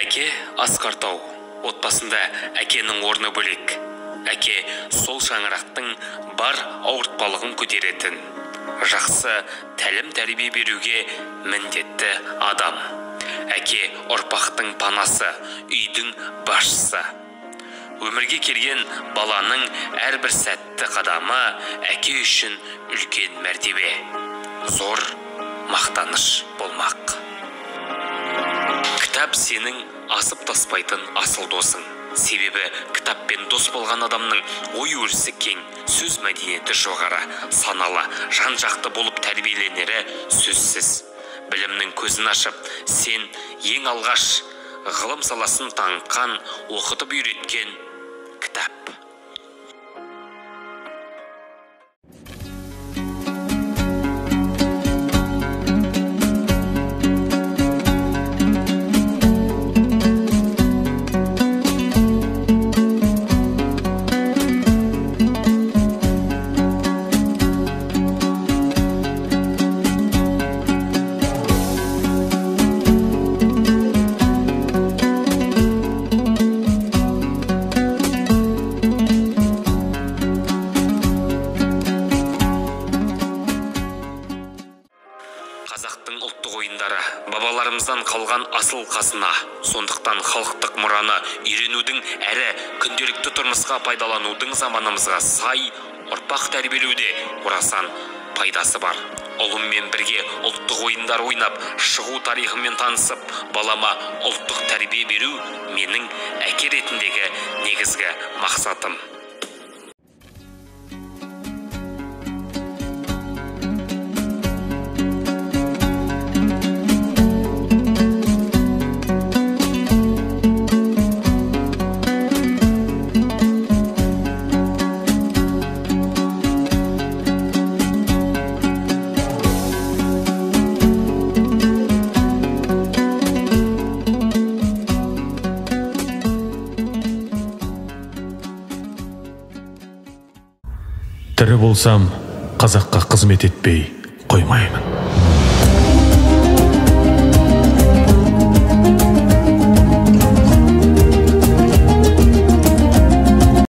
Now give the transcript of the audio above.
Әке асқартау, отбасында әкенің орны бөлек. Әке сол шаңырақтың бар ауыртпалығын көтеретін, жақсы тәлім тәрбие беруге міндетті адам. Әке ұрпақтың панасы, үйдің басшысы. Өмірге келген баланың әрбір сәтті қадамы әке үшін үлкен мәртебе, зор мақтаныш болмақ. Кітап сенің асып таспайтын асыл досың. Себебі кітаппен дос болған адамның ой-өрісі кең, сөз мәдениеті жоғары, саналы, жан-жақты болып тәрбиеленері сөзсіз. Білімнің көзін ашып, сен ең алғаш ғылым саласын танытқан, оқытып үйреткен кітап. Қазақтың ұлттық ойындары бабаларымыздан қалған асыл қазына. Сондықтан халықтық мұраны үйренудің әрі күнделікті тұрмысқа пайдаланудың заманымызға сай ұрпақ тәрбиелеуде орасан пайдасы бар. Ұлыммен бірге ұлттық ойындар ойнап, шығу тарихымен танысып, балама ұлттық тәрбие беру менің әке ретіндегі негізгі мақсатым. Тірі болсам, қазаққа қызмет етпей қоймаймын.